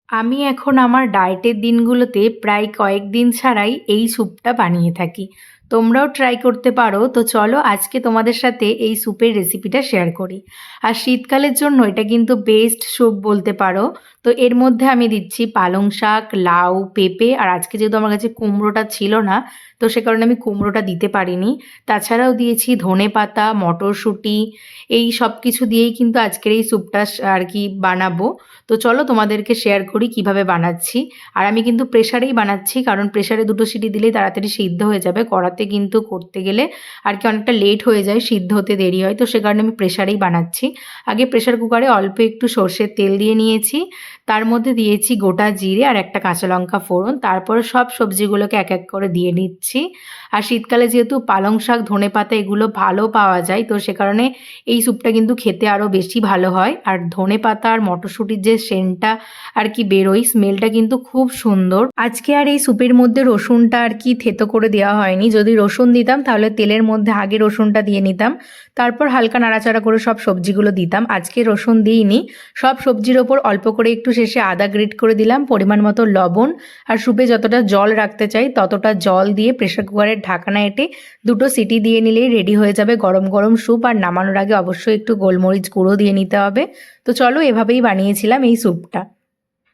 আমি এখন আমার ডায়েটের দিনগুলোতে প্রায় কয়েকদিন ছাড়াই এই স্যুপটা বানিয়ে থাকি। তোমরাও ট্রাই করতে পারো। তো চলো আজকে তোমাদের সাথে এই স্যুপের রেসিপিটা শেয়ার করি। আর শীতকালের জন্য এটা কিন্তু বেস্ট স্যুপ বলতে পারো। তো এর মধ্যে আমি দিচ্ছি পালং শাক, লাউ, পেঁপে আর আজকে যেহেতু আমার কাছে কুমড়োটা ছিল না, তো সে কারণে আমি কুমড়োটা দিতে পারিনি। তাছাড়াও দিয়েছি ধনেপাতা, মটরশুঁটি, এই সব কিছু দিয়েই কিন্তু আজকের এই স্যুপটা আর কি বানাবো। তো চলো তোমাদেরকে শেয়ার করি কিভাবে বানাচ্ছি। আর আমি কিন্তু প্রেসারেই বানাচ্ছি, কারণ প্রেসারে 2টো সিটি দিলেই তাড়াতাড়ি সিদ্ধ হয়ে যাবে। কড়াতে কিন্তু করতে গেলে আর কি অনেকটা লেট হয়ে যায়, সিদ্ধ হতে দেরি হয়। তো সে কারণে আমি প্রেসারেই বানাচ্ছি। আগে প্রেসার কুকারে অল্প একটু সর্ষের তেল দিয়ে নিয়েছি, তার মধ্যে দিয়েছি গোটা জিরে আর একটা কাঁচা লঙ্কা ফোড়ন। তারপর সব সবজিগুলোকে এক এক করে দিয়ে নিচ্ছি। আর শীতকালে যেহেতু পালং শাক, ধনেপাতা এগুলো ভালো পাওয়া যায়, তো সে কারণে এই স্যুপটা কিন্তু খেতে আরও বেশি ভালো হয়। আর ধনেপাতা আর মটরশুঁটির যে সেন্টটা আর কি বেরোয়, স্মেলটা কিন্তু খুব সুন্দর। আজকে আর এই স্যুপের মধ্যে রসুনটা আর কি থেতো করে দেওয়া হয়নি। যদি রসুন দিতাম তাহলে তেলের মধ্যে আগে রসুনটা দিয়ে নিতাম, তারপর হালকা নাড়াচাড়া করে সব সবজিগুলো দিতাম। আজকে রসুন দিইনি, সব সবজির ওপর অল্প করে একটু শেষে আদা গ্রেট করে দিলাম, পরিমাণ মতো লবণ, আর স্যুপে যতটা জল রাখতে চাই ততটা জল দিয়ে প্রেসার কুকারের ঢাকনা এঁটে 2টো সিটি দিয়ে নিলেই রেডি হয়ে যাবে গরম গরম স্যুপ। আর নামানোর আগে অবশ্যই একটু গোলমরিচ গুঁড়ো দিয়ে নিতে হবে। তো চলো এভাবেই বানিয়েছিলাম এই স্যুপটা।